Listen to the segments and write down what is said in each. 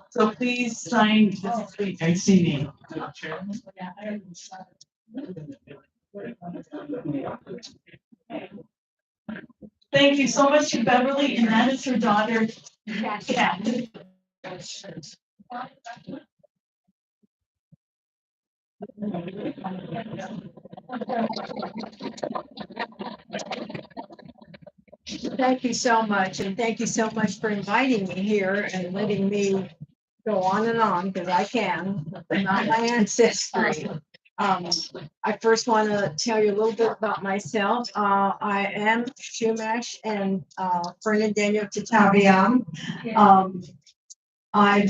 So please sign this and see me. Thank you so much to Beverly, and that is her daughter, Kat. Thank you so much, and thank you so much for inviting me here and letting me go on because I can, not my ancestry. Um, I first want to tell you a little bit about myself. I am Chumash and Fernandino Tataviam. I'm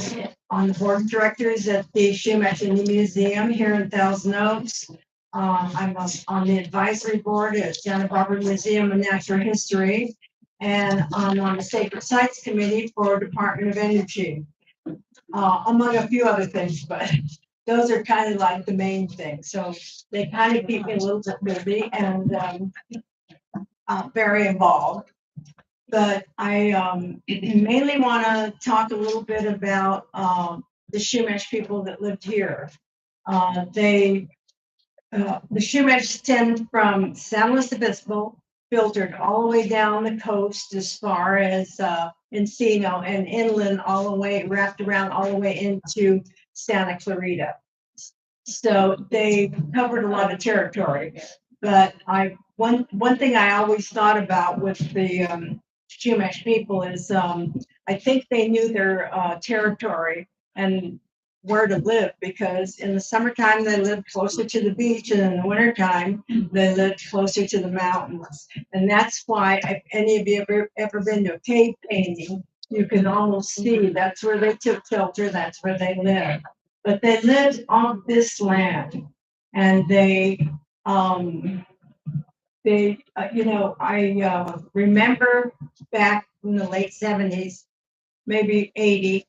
on the board of directors at the Chumash Indian Museum here in Thousand Oaks. I'm on the advisory board at Santa Barbara Museum of Natural History, and I'm on the Sacred Sites Committee for Department of Energy, among a few other things, but those are kind of like the main things. So they kind of keep me a little bit busy and very involved. But I mainly want to talk a little bit about the Chumash people that lived here. The Chumash stemmed from San Luis Obispo, filtered all the way down the coast as far as Encino, and inland all the way, wrapped around all the way into Santa Clarita. So they covered a lot of territory. But one thing I always thought about with the Chumash people is I think they knew their territory and where to live, because in the summertime they lived closer to the beach, and in the wintertime they lived closer to the mountains. And that's why, if any of you ever been to a cave painting, you can almost see that's where they took shelter, that's where they lived. But they lived on this land, and I remember back in the late 70s, maybe 80,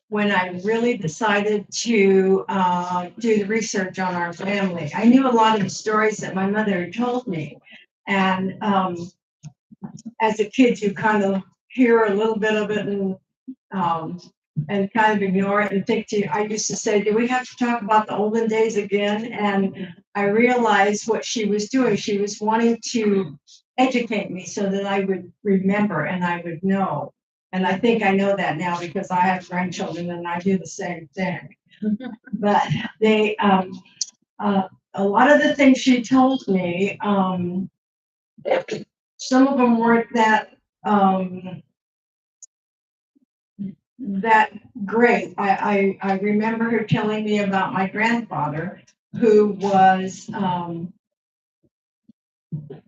when I really decided to do the research on our family. I knew a lot of the stories that my mother had told me. And as a kid, you kind of hear a little bit of it and kind of ignore it and think I used to say, do we have to talk about the olden days again? And I realized what she was doing. She was wanting to educate me so that I would remember and I would know. And I think I know that now because I have grandchildren and I do the same thing. But a lot of the things she told me, some of them weren't that great. I remember her telling me about my grandfather, who was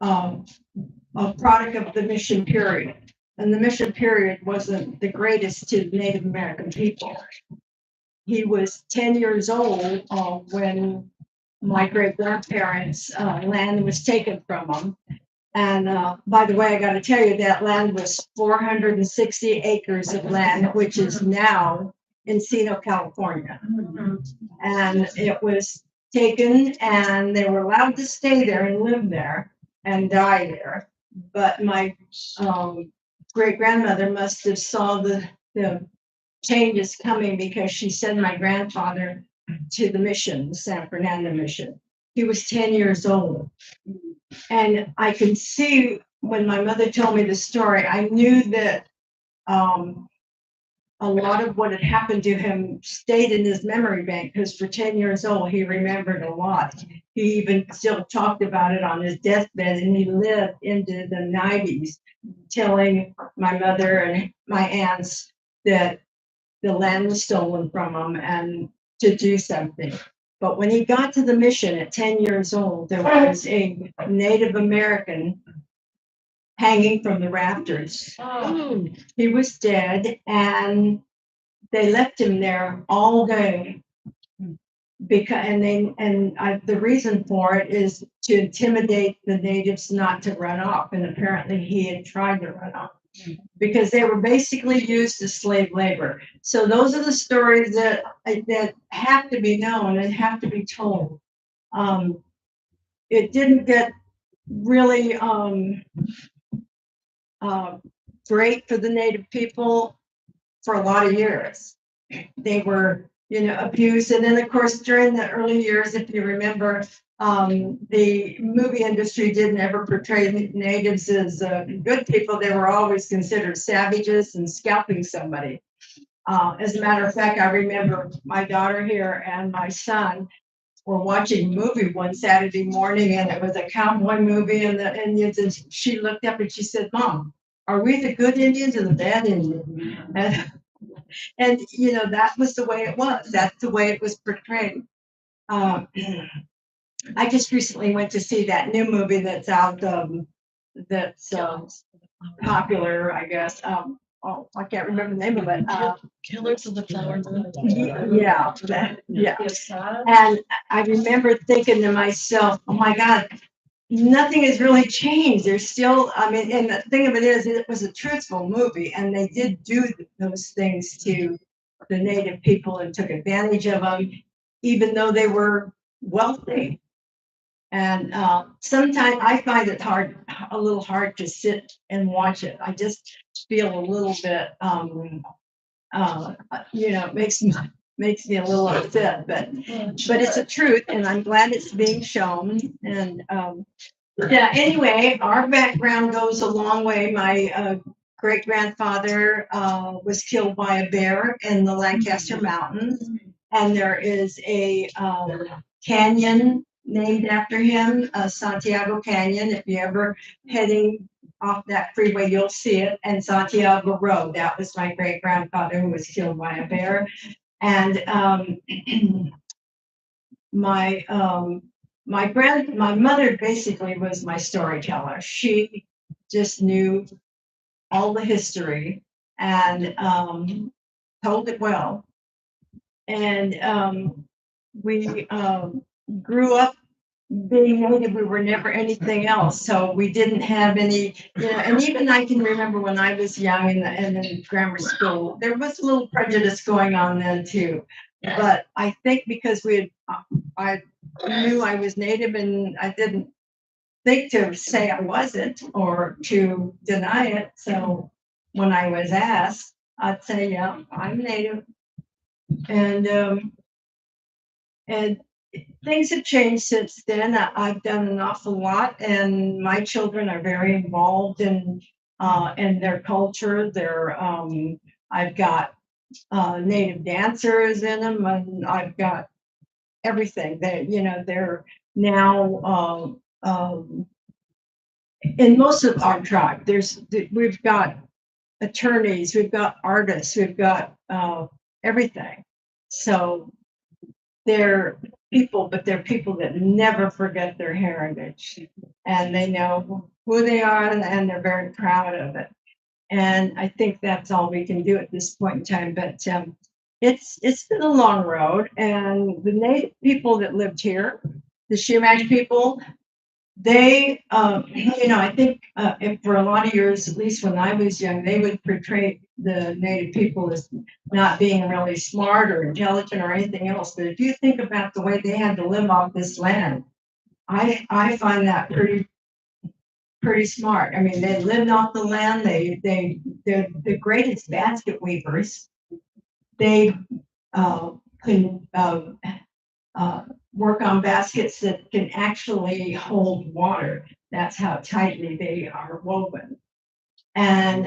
a product of the mission period. And the mission period wasn't the greatest to Native American people. He was 10 years old when my great grandparents' land was taken from them. And by the way, I got to tell you, that land was 460 acres of land, which is now Encino, California. And it was taken, and they were allowed to stay there and live there and die there. But my great grandmother must have saw the changes coming, because she sent my grandfather to the mission, the San Fernando mission. He was 10 years old. And I can see when my mother told me the story, I knew that a lot of what had happened to him stayed in his memory bank, because for 10 years old, he remembered a lot. He even still talked about it on his deathbed, and he lived into the 90s, telling my mother and my aunts that the land was stolen from him and to do something. But when he got to the mission at 10 years old, there was a Native American hanging from the rafters. Oh. He was dead, and they left him there all day. Because the reason for it is to intimidate the natives not to run off. And apparently he had tried to run off, because they were basically used as slave labor. So those are the stories that have to be known and have to be told. It didn't get really great for the Native people for a lot of years. they were, abused. And then, of course, during the early years, if you remember, the movie industry didn't ever portray the natives as good people. They were always considered savages and scalping somebody. As a matter of fact, I remember my daughter here and my son were watching a movie one Saturday morning, and it was a cowboy movie, and the Indians, and she looked up and she said, "Mom, are we the good Indians or the bad Indians?" And that was the way it was. That's the way it was portrayed. Um, I just recently went to see that new movie that's out. That's popular, I guess. Oh, I can't remember the name of it. Killers of the Flower Moon. Yeah, yeah. And I remember thinking to myself, "Oh my God, nothing has really changed. There's still, I mean, and the thing of it is, it was a truthful movie, and they did do those things to the native people and took advantage of them, even though they were wealthy." And sometimes I find it a little hard to sit and watch it. I just feel a little bit, it makes me a little upset, but it's the truth, and I'm glad it's being shown. And yeah, anyway, our background goes a long way. My great grandfather was killed by a bear in the Lancaster Mountains, and there is a canyon named after him, Santiago Canyon. If you ever heading off that freeway, you'll see it. And Santiago Road. That was my great grandfather who was killed by a bear. And my my mother basically was my storyteller. She just knew all the history and told it well. And we grew up being native. We were never anything else, so we didn't have any, and even I can remember when I was young in grammar school, there was a little prejudice going on then too. But I think because I knew I was native, and I didn't think to say I wasn't or to deny it. So when I was asked, I'd say, "Yeah, I'm native." And things have changed since then. I've done an awful lot, and my children are very involved in their culture. I've got native dancers in them, and I've got everything. They're now in most of our tribe. We've got attorneys, we've got artists, we've got everything. So they're people, but they're people that never forget their heritage, and they know who they are, and they're very proud of it. And I think that's all we can do at this point in time. But it's been a long road, and the native people that lived here, the Chumash people, they, I think for a lot of years, at least when I was young, they would portray the native people as not being really smart or intelligent or anything else. But if you think about the way they had to live off this land, I find that pretty smart. I mean, they lived off the land. They're the greatest basket weavers. They can work on baskets that can actually hold water. That's how tightly they are woven. And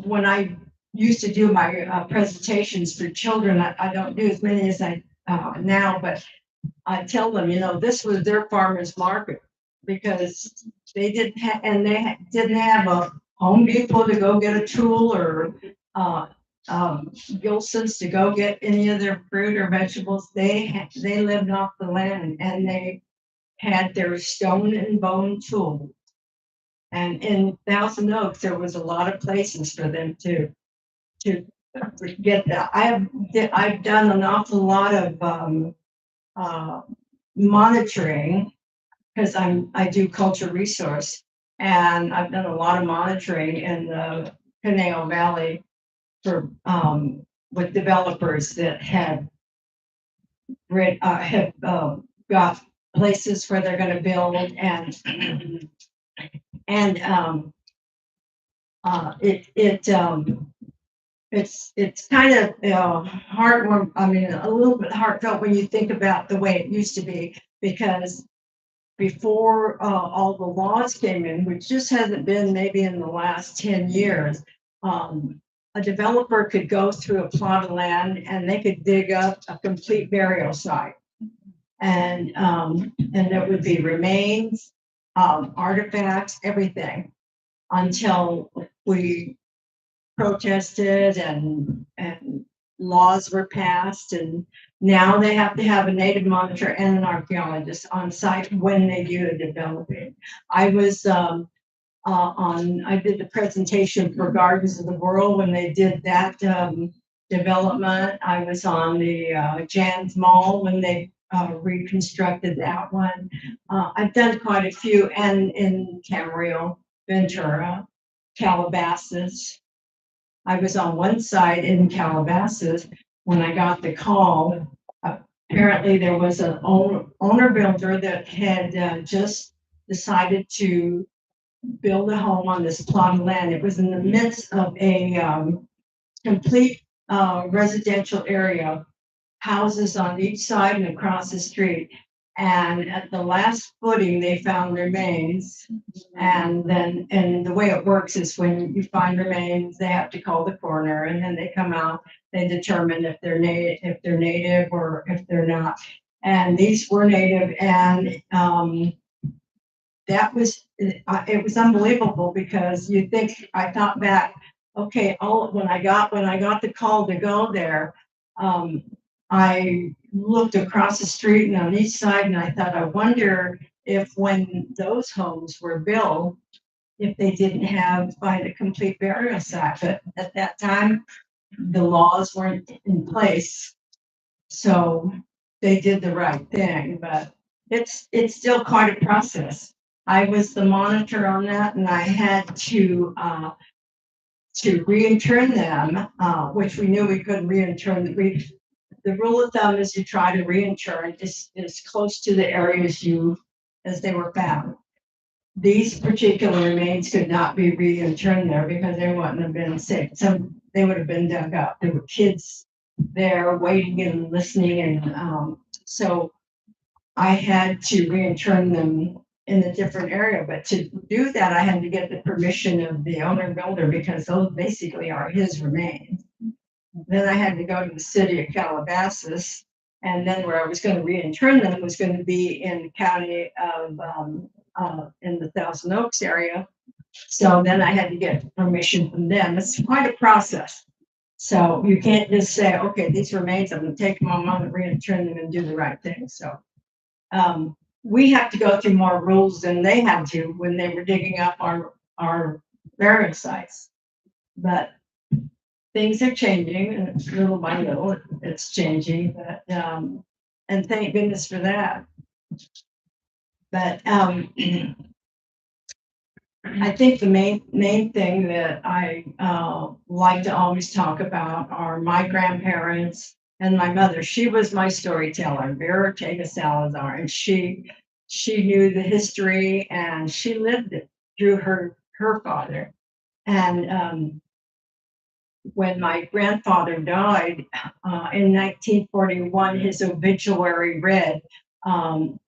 when I used to do my presentations for children, I don't do as many as I now, but I tell them, this was their farmers market, because they didn't have a Home Depot to go get a tool, or Gilson's to go get any of their fruit or vegetables. They lived off the land, and they had their stone and bone tools. And in Thousand Oaks, there was a lot of places for them to get that. I've done an awful lot of monitoring, because I do culture resource, and I've done a lot of monitoring in the Conejo Valley for with developers that have got places where they're going to build, and it it's kind of heartwarming. I mean, a little bit heartfelt when you think about the way it used to be, because before all the laws came in, which just hasn't been maybe in the last 10 years, a developer could go through a plot of land and they could dig up a complete burial site. And there would be remains, artifacts, everything, until we protested and laws were passed, and now they have to have a native monitor and an archaeologist on site when they do the development. I was I did the presentation for Gardens of the World when they did that development. I was on the Jan's Mall when they reconstructed that one. I've done quite a few, and in Camarillo, Ventura, Calabasas. I was on one side in Calabasas when I got the call. Apparently, there was an owner builder that had just decided to build a home on this plot of land. It was in the midst of a complete residential area, houses on each side and across the street. And at the last footing, they found remains. And the way it works is when you find remains, they have to call the coroner, and then they come out. They determine if they're native or if they're not. And these were native, and that was it was unbelievable, because you think, I thought back, okay, when I got the call to go there, I looked across the street and on each side, and I thought, I wonder if when those homes were built, if they didn't find a complete burial site. But at that time, the laws weren't in place, so they did the right thing. But it's still quite a process. I was the monitor on that, and I had to reintern them, which we knew we couldn't reintern. The rule of thumb is you try to reintern as close to the areas as they were found. These particular remains could not be reinterned there because they wouldn't have been safe. They would have been dug up. There were kids there waiting and listening, and so I had to reintern them in a different area. But to do that, I had to get the permission of the owner builder, because those basically are his remains. Then I had to go to the city of Calabasas, and then where I was going to reintern them was going to be in the county of in the Thousand Oaks area. So then I had to get permission from them. It's quite a process. So you can't just say, okay, these remains, I'm going to take them on, I'm going to reintern them and do the right thing. So we have to go through more rules than they had to when they were digging up our burial sites. But things are changing, and little by little it's changing. But and thank goodness for that. But I think the main thing that I like to always talk about are my grandparents and my mother. She was my storyteller, Vera Ortega Salazar, and she knew the history, and she lived it through her father. And when my grandfather died in 1941, his obituary read,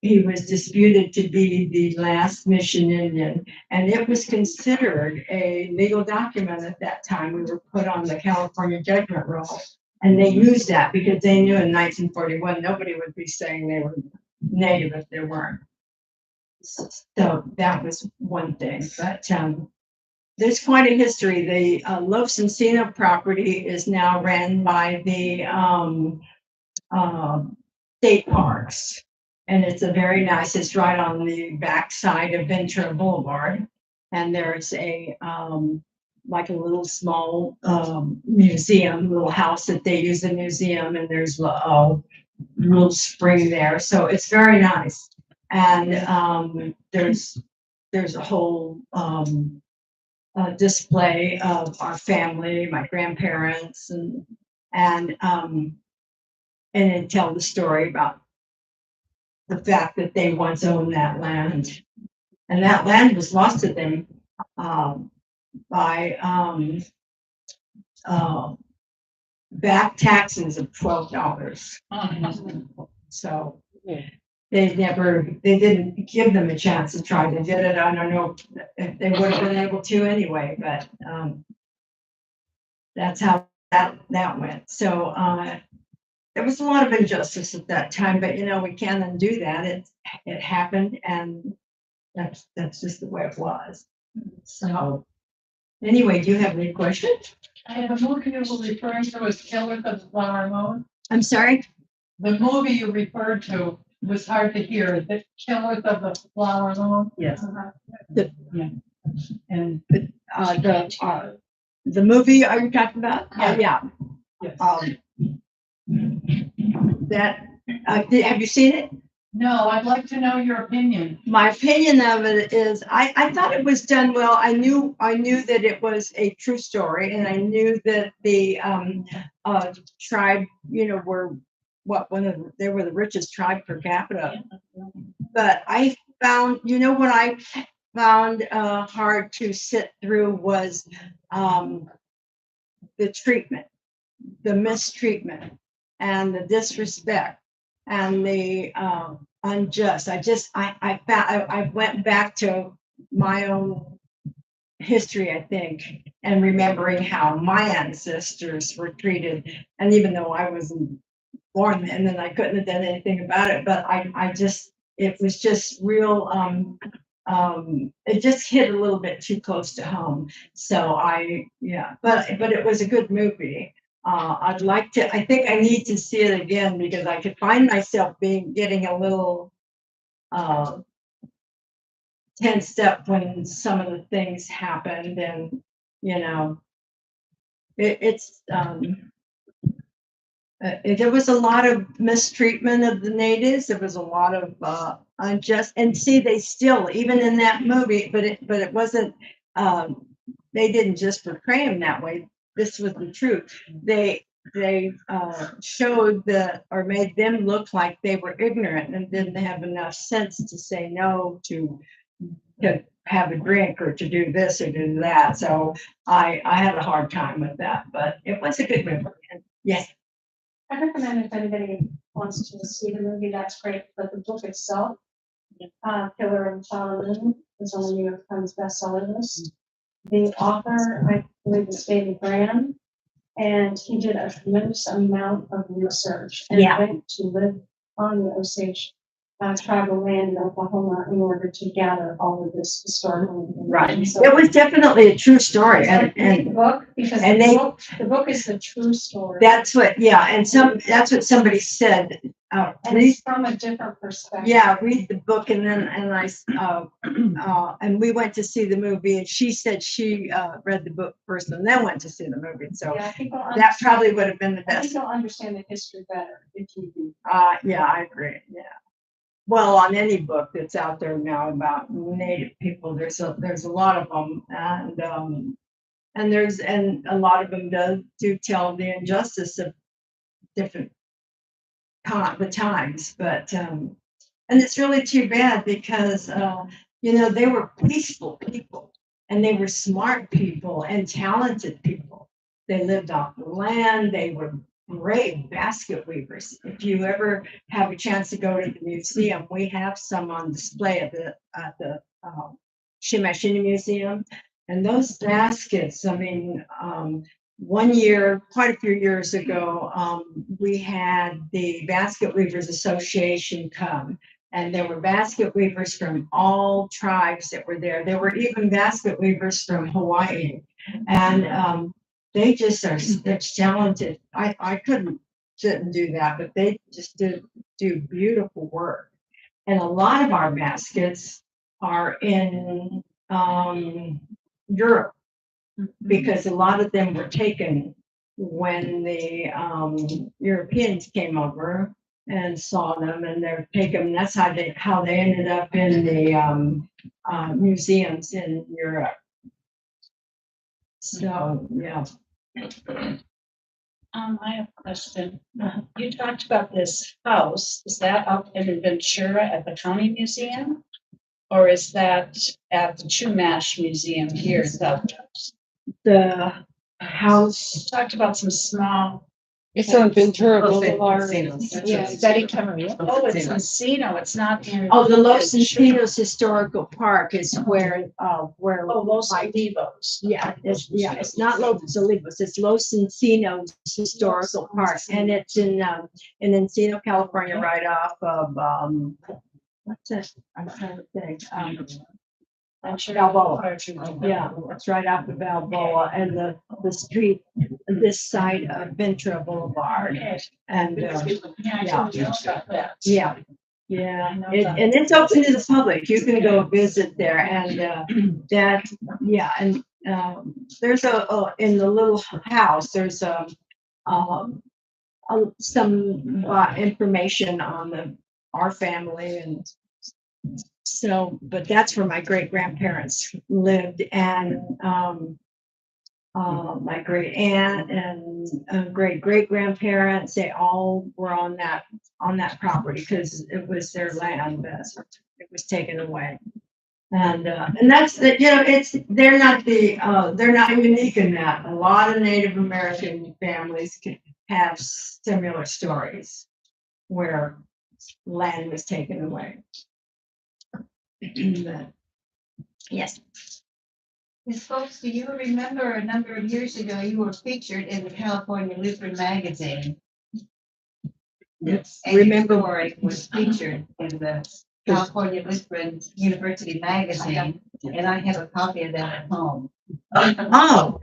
he was disputed to be the last mission Indian, and it was considered a legal document at that time. We were put on the California judgment roll, and they used that because they knew in 1941 nobody would be saying they were native if they weren't. So that was one thing. But there's quite a history. The Los Encina property is now ran by the state parks, and it's a very nice. It's right on the backside of Ventura Boulevard, and there's a like a little small museum, little house that they use as a museum, and there's a little spring there, so it's very nice. And there's a whole display of our family, my grandparents, and it tell the story about the fact that they once owned that land, and that land was lost to them by back taxes of $12. So they didn't give them a chance to try to get it. I don't know if they would have been able to anyway, but that's how that went. So there was a lot of injustice at that time, but we can't undo that. It happened, and that's just the way it was. So anyway, do you have any questions? I have a movie you were referring to as Killers of the Flower Moon. I'm sorry? The movie you referred to was hard to hear. Is it Killers of the Flower Moon? Yes. And The movie are you talking about? Yeah. yes. That have you seen it? No, I'd like to know your opinion. My opinion of it is I thought it was done well. I knew that it was a true story, and I knew that the tribe, were they were the richest tribe per capita. But I found, what I found hard to sit through was the treatment, the mistreatment, and the disrespect, and the unjust. I went back to my own history, I think, and remembering how my ancestors were treated. And even though I wasn't born then, and I couldn't have done anything about it, but it was just real. It just hit a little bit too close to home. So but it was a good movie. I think I need to see it again, because I could find myself getting a little tensed up when some of the things happened, and there was a lot of mistreatment of the natives. There was a lot of unjust, and see, they still, even in that movie, but it wasn't. They didn't just portray them that way. This was the truth. They showed or made them look like they were ignorant and didn't have enough sense to say no, to have a drink, or to do this or do that. So I had a hard time with that, but it was a good movie. Yes. I recommend if anybody wants to see the movie, that's great. But the book itself, Killer of the Flower Moon, is on the New York Times bestseller list. The author, I believe, is David Graham, and he did a tremendous amount of research and went to live on the Osage tribal land in Oklahoma in order to gather all of this historical information. Right. So It was definitely a true story, read the book, because the book is the true story. That's what that's what somebody said. And it's from a different perspective. Yeah, read the book, and and we went to see the movie, and she said she read the book first and then went to see the movie. So that probably would have been the best. People understand the history better if you do. Yeah, I agree. Yeah. Well, on any book that's out there now about Native people, there's a lot of them, and a lot of them do tell the injustice of different times, but and it's really too bad, because they were peaceful people, and they were smart people and talented people. They lived off the land. They were great basket weavers. If you ever have a chance to go to the museum, we have some on display at the Chumash Museum, and those baskets. I mean, one year, quite a few years ago, we had the Basket Weavers Association come, and there were basket weavers from all tribes that were there. There were even basket weavers from Hawaii, and they just are such talented. I couldn't do that, but they just do beautiful work. And a lot of our baskets are in Europe, because a lot of them were taken when the Europeans came over and saw them, and they're taken. That's how they ended up in the museums in Europe. So yeah. I have a question. You talked about this house. Is that up in Ventura at the County Museum? Or is that at the Chumash Museum here in South Coast? The house. You talked about some small It's on Ventura Boulevard. Yeah, Betty Camarillo. Oh, it's Encino, it's not near. Oh, the Los Encinos Historical Park is where, where. Oh, Los like, Olivos. Yeah, it's not Los Olivos, it's Los Encinos Historical Park, and it's in Encino, California, right off of, what's that? I'm trying to think, I'm sure. Balboa. Yeah, it's right off of Balboa and the street, this side of Ventura Boulevard. And, Yeah, I yeah. didn't know about that. yeah, yeah, and it's open to the public. You can go visit there and, that, yeah, and, there's in the little house, there's some, information on our family and so, but that's where my great grandparents lived and, my great aunt and great great grandparents, they all were on that property because it was their land, but it was taken away. And that's the, they're not unique in that. A lot of Native American families can have similar stories where land was taken away. But, yes. Ms. Folks, do you remember a number of years ago, you were featured in the California Lutheran magazine? Yes. And your Remember, story was featured in the California Lutheran University magazine, and I have a copy of that at home. oh,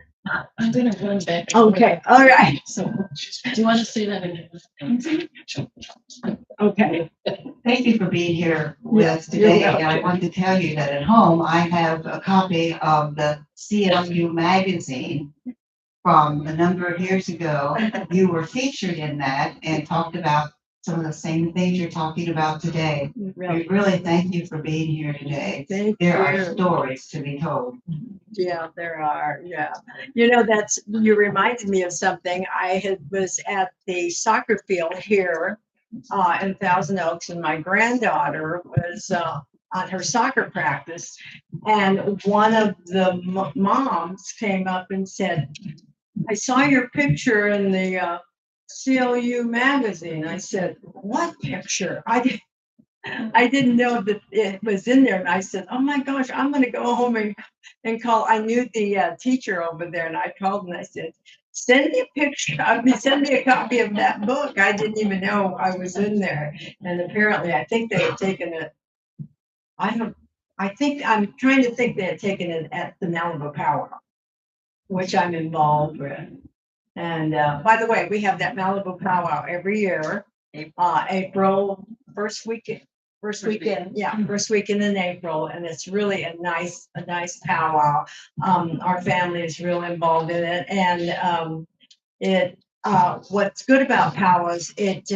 I'm gonna run back. okay, all right, So, do you want to say that again? okay. Thank you for being here with us today. I want to tell you that at home, I have a copy of the CLU magazine from a number of years ago. You were featured in that and talked about some of the same things you're talking about today. We really thank you for being here today. There are stories to be told. Yeah, there are. Yeah. You reminded me of something. Was at the soccer field here in Thousand Oaks, and my granddaughter was on her soccer practice. And one of the moms came up and said, I saw your picture in the CLU magazine. I said, what picture? I didn't know that it was in there. And I said, oh my gosh, I'm going to go home and call. I knew the teacher over there, and I called and I said, send me a picture. Send me a copy of that book. I didn't even know I was in there. And apparently, I think they had taken it. I'm trying to think they had taken it at the Malibu Powwow, which I'm involved with. And by the way, we have that Malibu Powwow every year, April first weekend. First weekend in April, and it's really a nice powwow. Our family is real involved in it, and what's good about powwows, it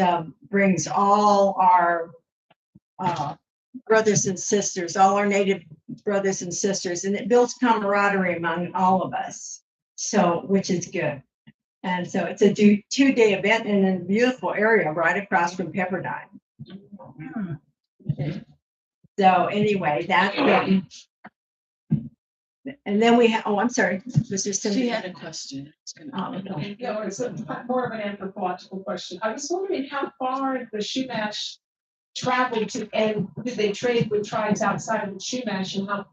brings all our brothers and sisters, all our Native brothers and sisters, and it builds camaraderie among all of us. So, which is good. And so it's a 2-day event in a beautiful area right across from Pepperdine. So anyway, that's and then we have, I'm sorry, was there something? She had a question. Okay. Yeah, it's more of an anthropological question. I was wondering how far the Chumash traveled to, and did they trade with tribes outside of the Chumash, and how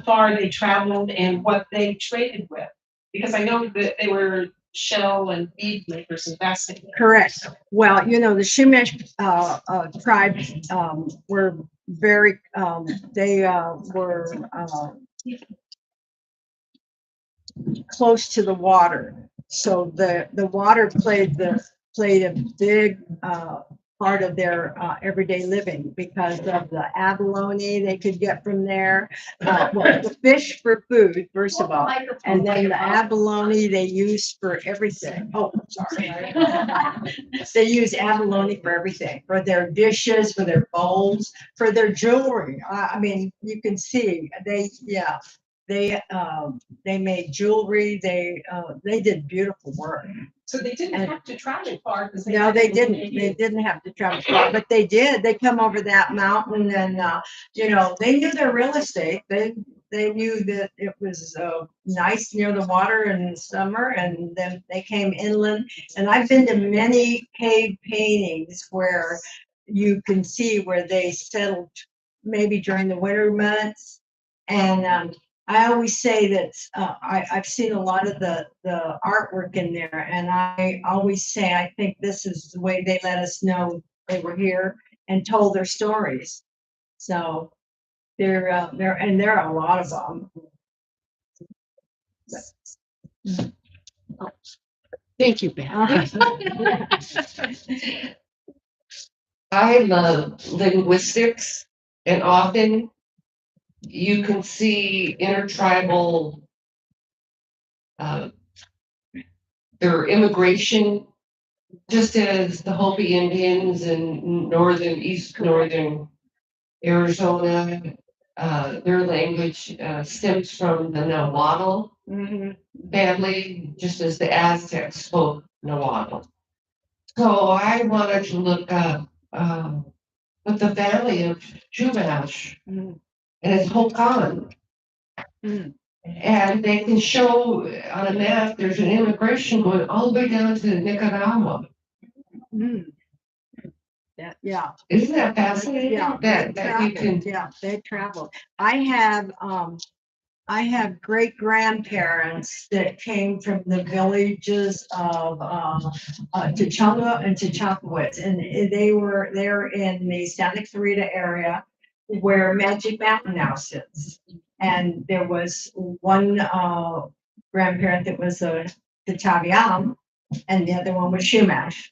far they traveled and what they traded with? Because I know that they were shell and bead makers and that's it. Correct. Well, the Chumash tribe were very, they were close to the water. So the water played a big part of their everyday living because of the abalone they could get from there. The fish for food, first of all, and then the abalone they use for everything. Oh, sorry. They use abalone for everything, for their dishes, for their bowls, for their jewelry. I mean, you can see they made jewelry. They did beautiful work. So they didn't have to travel far. No, they didn't. They didn't have to travel far, but they did. They come over that mountain, and they knew their real estate. They they knew that it was nice near the water in the summer, and then they came inland. And I've been to many cave paintings where you can see where they settled maybe during the winter months. And I always say that I've seen a lot of the artwork in there, and I always say I think this is the way they let us know they were here and told their stories. So there are a lot of them. Thank you, Beth. I love linguistics, and often you can see intertribal, their immigration, just as the Hopi Indians in northern Arizona, their language stems from the Nahuatl family, just as the Aztecs spoke Nahuatl. So I wanted to look up with the family of Chumash and it's Hokan. And they can show on a map, there's an immigration going all the way down to Nicaragua. Yeah. Isn't that fascinating? Yeah, That you can. yeah, they traveled. I have great grandparents that came from the villages of Tachunga and Tachapawitz, and they're in the Santa Clarita area where Magic Mountain now sits. And there was one grandparent that was a Tataviam, and the other one was Shumash.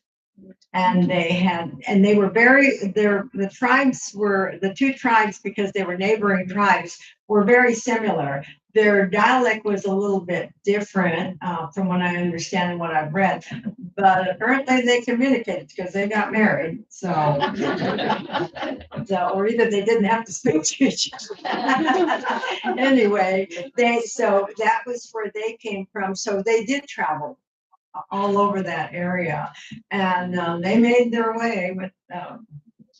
And they were the tribes were, the two tribes, because they were neighboring tribes, were very similar. Their dialect was a little bit different from what I understand and what I've read, but apparently they communicated because they got married. So, or either they didn't have to speak to each other. Anyway, so that was where they came from. So they did travel all over that area, and they made their way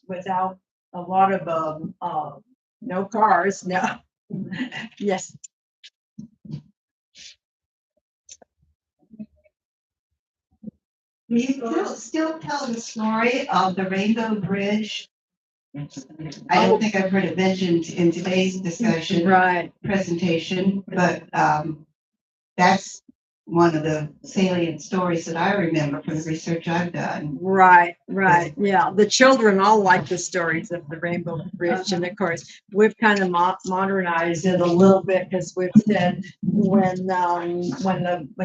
without a lot of no cars. No. Yes. Can you still tell the story of the Rainbow Bridge? I don't think I've heard it mentioned in today's discussion. Right. Presentation, but that's one of the salient stories that I remember from the research I've done. Right. Yeah, the children all like the stories of the Rainbow Bridge, and of course we've kind of modernized it a little bit because we've said when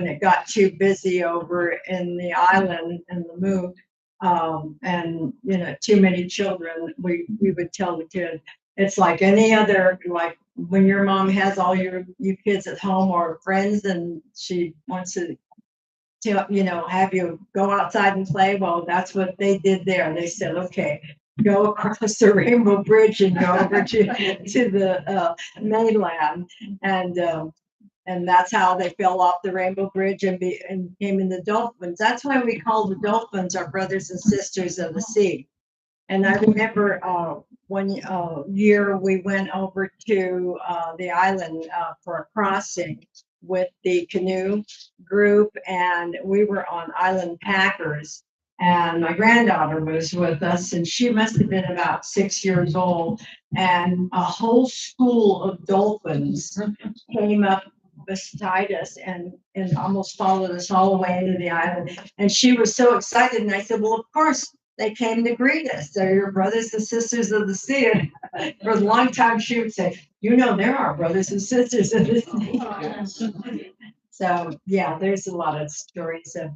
it got too busy over in the island and the move, and too many children, we would tell the kid it's like any other, like when your mom has all you kids at home or friends and she wants to have you go outside and play. Well, that's what they did there. They said, okay, go across the Rainbow Bridge and go over to the mainland. And that's how they fell off the Rainbow Bridge and came in the dolphins. That's why we call the dolphins our brothers and sisters of the sea. And I remember one year we went over to the island for a crossing with the canoe group, and we were on island packers. And my granddaughter was with us, and she must have been about 6 years old. And a whole school of dolphins came up beside us and almost followed us all the way into the island. And she was so excited. And I said, well, of course, they came to greet us. They're your brothers and sisters of the sea. And for a long time, she would say, they're our brothers and sisters of the sea. So, yeah, there's a lot of stories of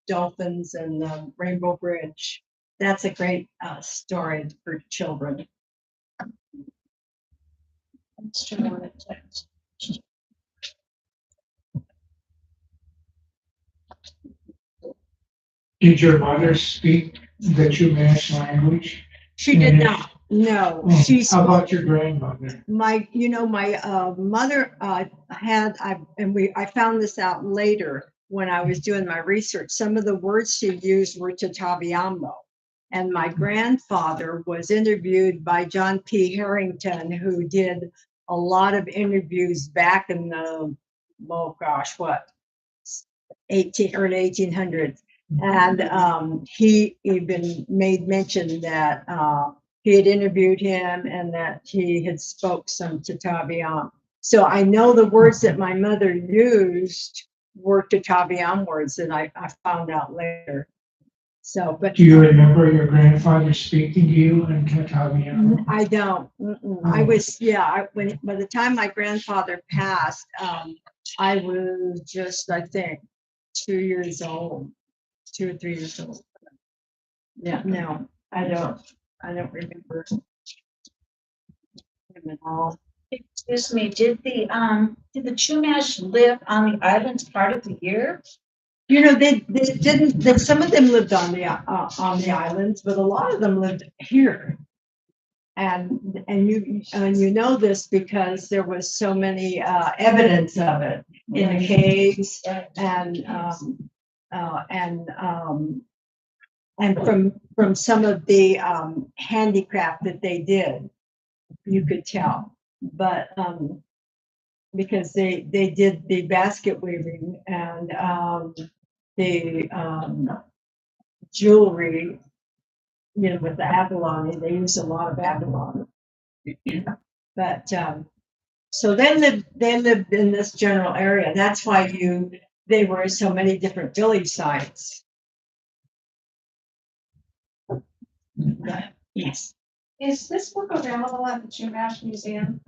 dolphins and the Rainbow Bridge. That's a great story for children. Did your mother speak the Chumash language? She did not. No, How about your grandmother? My mother I found this out later when I was doing my research. Some of the words she used were Tataviambo. And my grandfather was interviewed by John P. Harrington, who did a lot of interviews back in the, oh gosh, what? Early 1800s. And he even made mention that he had interviewed him and that he had spoke some Tataviam. So I know the words that my mother used were Tataviam words that I found out later. So, but Do you remember your grandfather speaking to you in Catawba? I don't. I was, when by the time my grandfather passed, I was just, I think, 2 years old, 2 or 3 years old. Yeah, no, I don't remember him at all. Excuse me, did the Chumash live on the islands part of the year? You know, they didn't, some of them lived on the islands, but a lot of them lived here. And you know this because there was so many evidence of it in the caves and from some of the handicraft that they did, you could tell. But because they did the basket weaving and the jewelry, you know, with the abalone, they used a lot of abalone. But so they lived in this general area. That's why they were so many different village sites. But, yes. Is this book available at the Chumash Museum?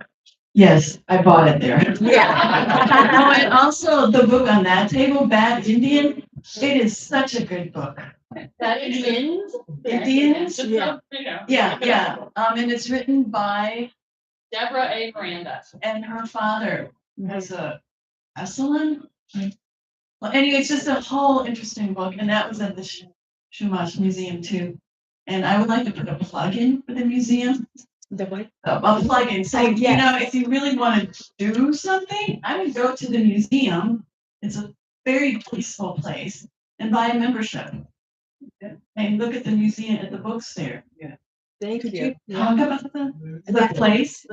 Yes, I bought it there. Yeah. Oh, and also the book on that table, Bad Indian, it is such a good book. That Indians? Indians? Yeah. Yeah. And it's written by Deborah A. Miranda. and her father was a Esalen. Well, anyway, it's just a whole interesting book, and that was at the Chumash Museum too. And I would like to put a plug in for the museum. The what? A plug in. So, you know, if you really want to do something, I would go to the museum. It's a very peaceful place and buy a membership. And look at the museum at the books there. Thank you. Talk about the place.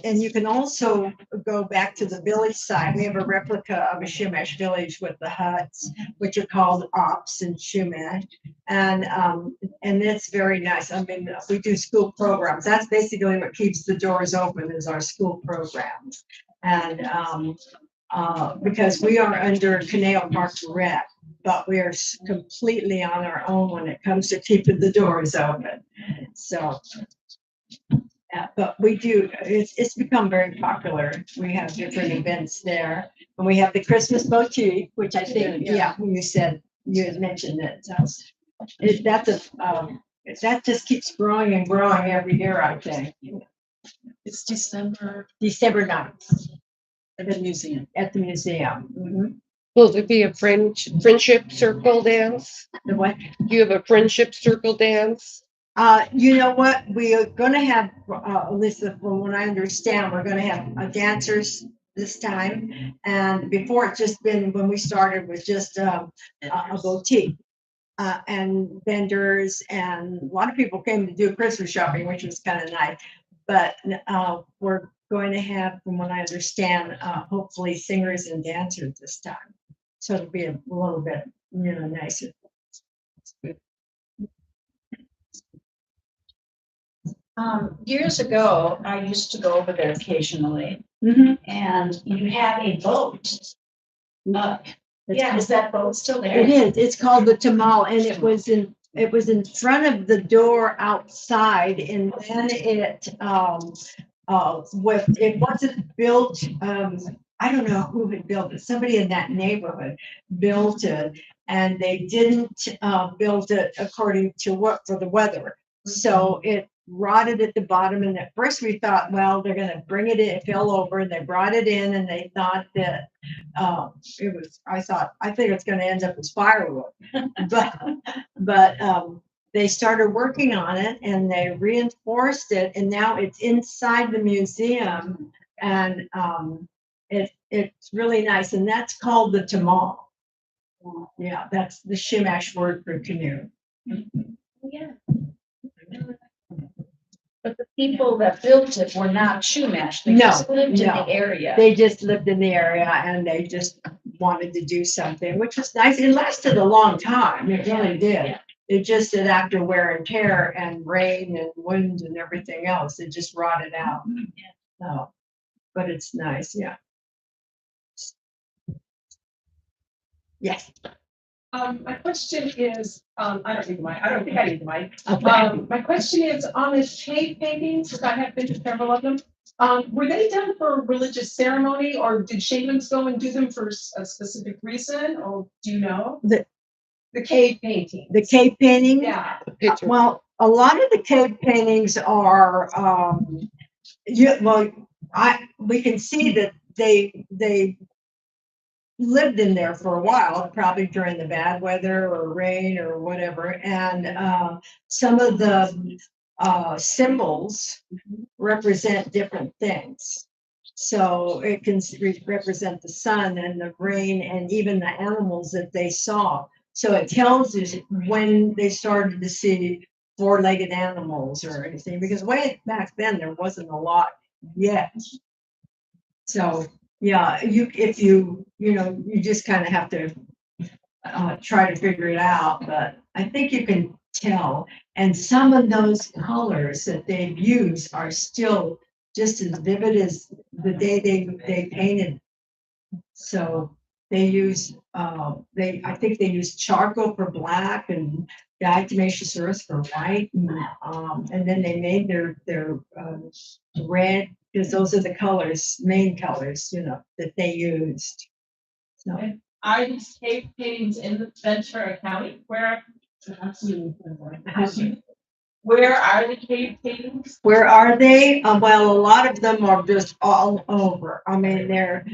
And you can also go back to the village side. We have a replica of a Chumash village with the huts, which are called ops in Chumash, and it's very nice. I mean, we do school programs. That's basically what keeps the doors open is our school programs, and because we are under Conejo Parks and Rec. But we are completely on our own when it comes to keeping the doors open. So, but we do, it's become very popular. We have different events there. And we have the Christmas boutique, which I think, you had mentioned it. So that just keeps growing and growing every year, I think. It's December 9th. at the museum. At the museum. Mm-hmm. Will there be a friendship circle dance? The what? Do you have a friendship circle dance? You know what? We are going to have, Alyssa, from what I understand, we're going to have dancers this time. And before it's just been, when we started, was just a boutique and vendors. And a lot of people came to do Christmas shopping, which was kind of nice. But we're going to have, from what I understand, hopefully singers and dancers this time. So it'll be a little bit, nicer. Years ago, I used to go over there occasionally, and you had a boat. Is that boat still there? It is. It's called the Tamal, and it was in front of the door outside, and then it wasn't built. I don't know who had built it. Somebody in that neighborhood built it, and they didn't build it according to for the weather. So it rotted at the bottom. And at first we thought, well, they're going to bring it in. It fell over, and they brought it in, and they thought that I think it's going to end up as firewood. but they started working on it, and they reinforced it, and now it's inside the museum, and it's really nice, and that's called the Tamal. Yeah, that's the Chumash word for canoe. Yeah. But the people that built it were not Chumash, they No, just lived in no. the area. They just lived in the area and they just wanted to do something, which was nice. It lasted a long time. It really did. Yeah. It just did after wear and tear and rain and wind and everything else. It just rotted out. So, but it's nice, yeah. Yes. My question is, I don't need the mic, I don't think I need the mic. Okay. My question is on the cave paintings, because I have been to several of them. Were they done for religious ceremony or did shamans go and do them for a specific reason, or do you know? The cave painting. The cave painting? Yeah. Picture. Well, a lot of the cave paintings are, we can see that they lived in there for a while, probably during the bad weather or rain or whatever. And some of the symbols represent different things. So it can represent the sun and the rain and even the animals that they saw. So it tells us when they started to see four-legged animals or anything, because way back then there wasn't a lot yet. So yeah, you just kind of have to try to figure it out, but I think you can tell. And some of those colors that they've used are still just as vivid as the day they painted. So they use I think they use charcoal for black and diatomaceous earth for white, and then they made their red, because those are the colors, main colors, that they used. So Are these cave paintings in the Ventura County? Where are the cave paintings? where are they? Well, a lot of them are just all over. I mean, they're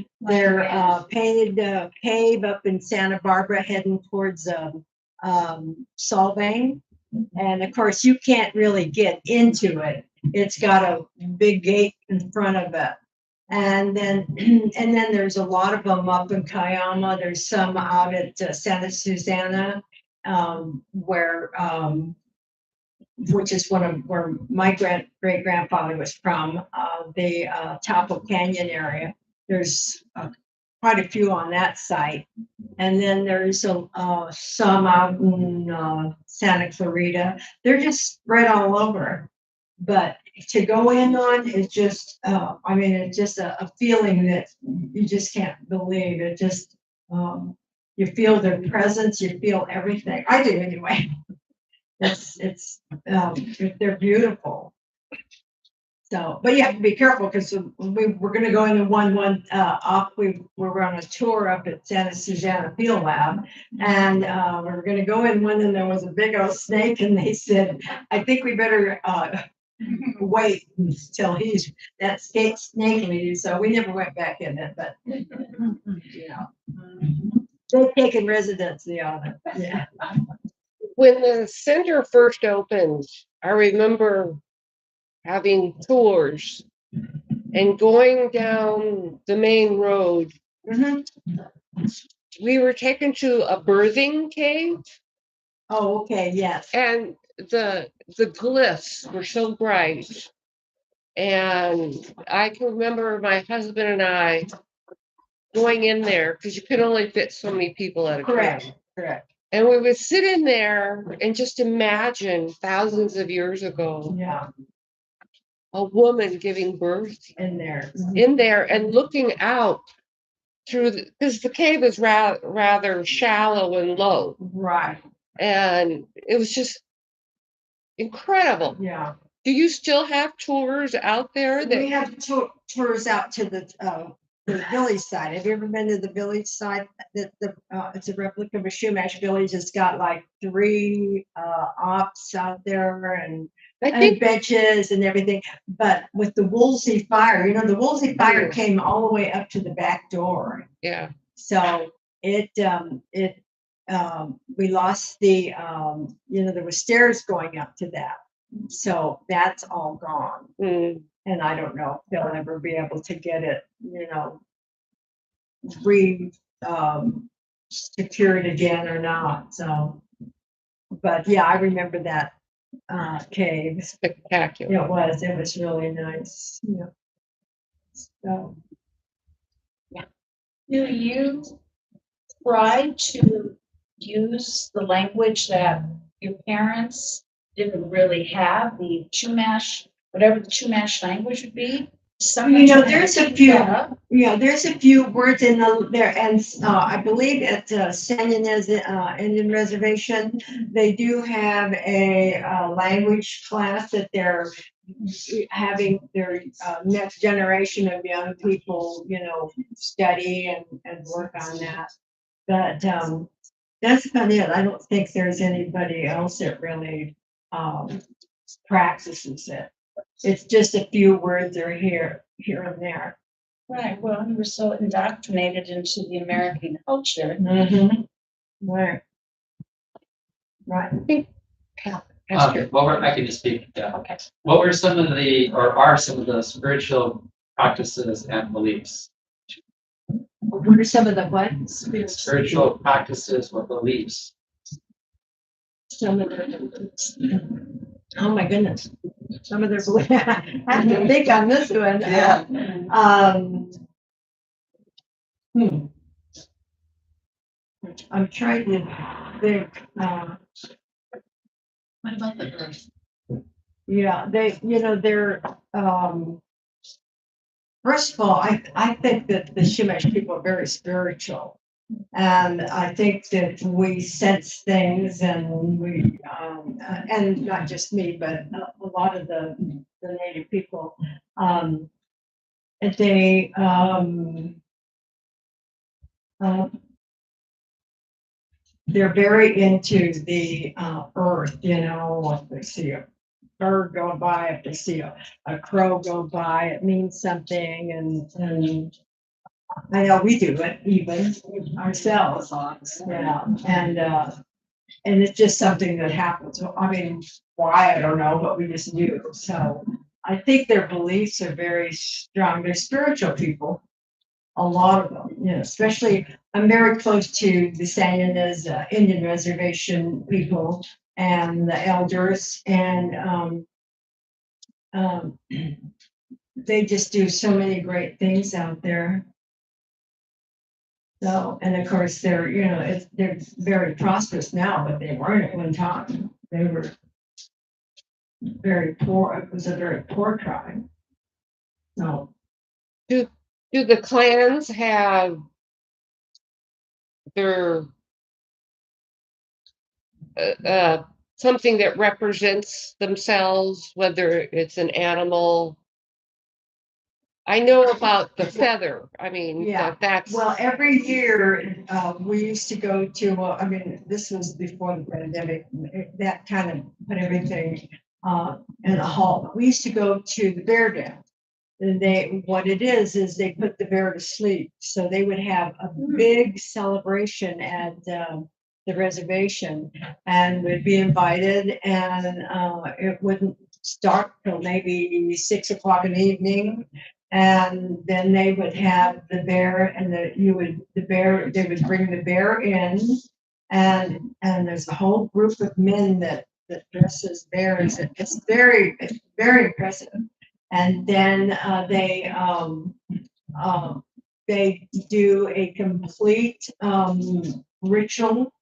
painted cave up in Santa Barbara heading towards Solvang. And of course, you can't really get into it. It's got a big gate in front of it. And then there's a lot of them up in Cayama. There's some out at Santa Susana, where which is where my great grandfather was from, the Tapo Canyon area. There's quite a few on that site. And then there's some out in Santa Clarita. They're just spread all over. But to go in on is just, it's just a feeling that you just can't believe. It just, you feel their presence, you feel everything. I do anyway. They're beautiful. So, but you have to be careful because we're going to go into one we're on a tour up at Santa Susana Field Lab, and we were going to go in one, and there was a big old snake, and they said, I think we better wait until that snake leaves. So we never went back in it, but they've taken residency on it. Yeah. When the center first opened, I remember having tours and going down the main road. We were taken to a birthing cave. Oh, okay, yes. And the glyphs were so bright. And I can remember my husband and I going in there because you could only fit so many people at a time. Correct. And we would sit in there and just imagine thousands of years ago. Yeah. A woman giving birth in there and looking out through because the cave is rather shallow and low. Right. And it was just incredible. Yeah. Do you still have tours out there? We have tours out to the village side. Have you ever been to the village side? It's a replica of a Chumash village. It's got like 3 ops out there and benches and everything. But with the Woolsey fire, the Woolsey fire came all the way up to the back door. Yeah. So we lost the there were stairs going up to that. So that's all gone. And I don't know if they'll ever be able to get it, secured again or not. So, but yeah, I remember that caves. Spectacular. It was really nice, yeah. So, Do you try to use the language that your parents didn't really have, the Chumash, whatever the Chumash language would be? there's a few, there's a few words in there, and I believe at San Ynez Indian Reservation, they do have a language class that they're having their next generation of young people, study and work on that. But that's about it. I don't think there's anybody else that really practices it. It's just a few words are here and there. Right, well, we were so indoctrinated into the American culture. Mm-hmm. Right. I can just speak. Okay. What were some of or are some of the spiritual practices and beliefs? What are some of the what? Spiritual practices or beliefs? Some of the, oh my goodness. Some of their, I have to think on this one. Yeah. I'm trying to think, What about the earth? yeah, they're, first of all, I think that the Chumash people are very spiritual. And I think that we sense things and and not just me, but a lot of the native people, and they, they're very into the earth, if they see a bird go by, if they see a crow go by, it means something, and I know we do it even ourselves, yeah, and it's just something that happens. I mean, why, I don't know, but we just do. So I think their beliefs are very strong. They're spiritual people, a lot of them, especially I'm very close to the San Ynez Indian Reservation people and the elders, and they just do so many great things out there. So, and of course, they're very prosperous now, but they weren't at one time. They were very poor. It was a very poor tribe. So, Do the clans have their something that represents themselves, whether it's an animal? I know about the feather. I mean, yeah. that's Well, every year we used to go to. I mean, this was before the pandemic. That kind of put everything in a halt. We used to go to the bear den. And what it is they put the bear to sleep. So they would have a big celebration at the reservation, and would be invited, and it wouldn't start till maybe 6 o'clock in the evening. And then they would have the bear, and they would bring the bear in, and there's a whole group of men that dress as bears. It's very impressive. And then they do a complete ritual,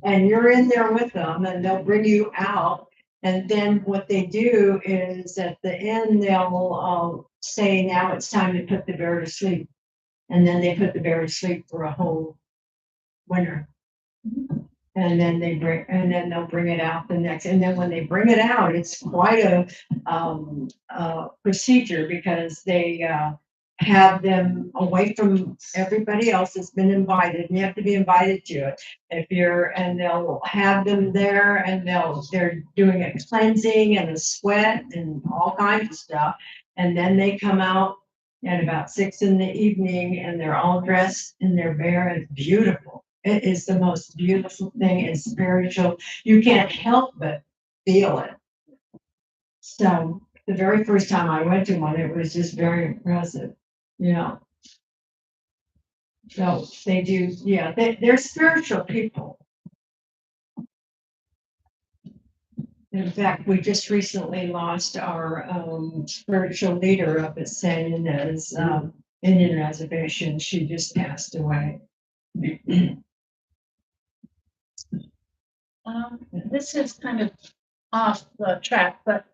and you're in there with them, and they'll bring you out. And then what they do is at the end, they'll say, now it's time to put the bear to sleep. And then they put the bear to sleep for a whole winter. And then they'll bring it out the next, and then when they bring it out, it's quite a procedure, because they have them away from everybody else that's been invited, and you have to be invited to it. And they'll have them there, and they're doing a cleansing and a sweat and all kinds of stuff. And then they come out at about 6 p.m, and they're all dressed in their bear, and it's beautiful. It is the most beautiful thing. It's spiritual. You can't help but feel it. So the very first time I went to one, it was just very impressive. So they do, they're spiritual people. In fact, we just recently lost our spiritual leader up at San Ynez Indian Reservation. She just passed away. This is kind of off the track, but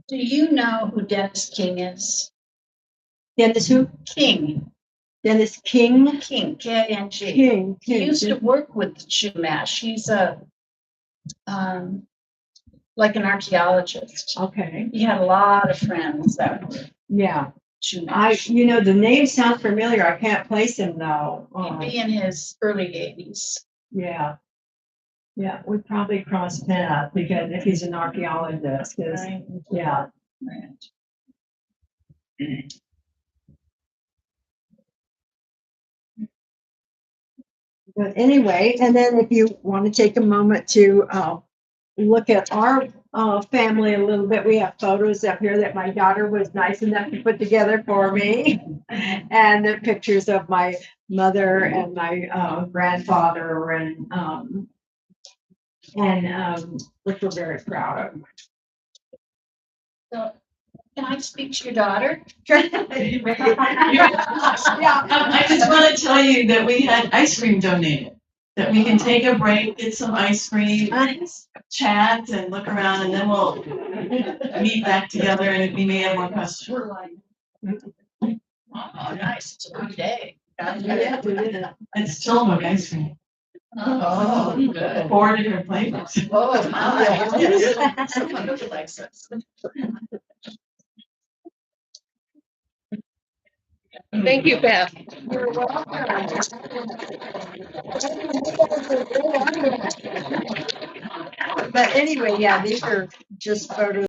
do you know who Dennis King is? Dennis who? King, Dennis King? K-I-N-G. King. He used to work with Chumash. He's a, like an archaeologist. Okay, He had a lot of friends that were yeah. Chumash. The name sounds familiar. I can't place him though. He'd be in his early 80s. Yeah. Yeah, we probably crossed paths because if he's an archaeologist, 'cause, Right. yeah. Right. But anyway, and then if you want to take a moment to look at our family a little bit, we have photos up here that my daughter was nice enough to put together for me. And the pictures of my mother and my grandfather and which we're very proud of. So, can I speak to your daughter? Yeah. I just want to tell you that we had ice cream donated, that we can take a break, get some ice cream, chat and look around, and then we'll meet back together and we may have more questions. Oh, nice. It's a good day. Yeah, we did. It's still no ice cream, Oh, good. 4 different flavors. Oh, my. Someone really likes this. Thank you, Beth. You're welcome. But anyway, yeah, these are just photos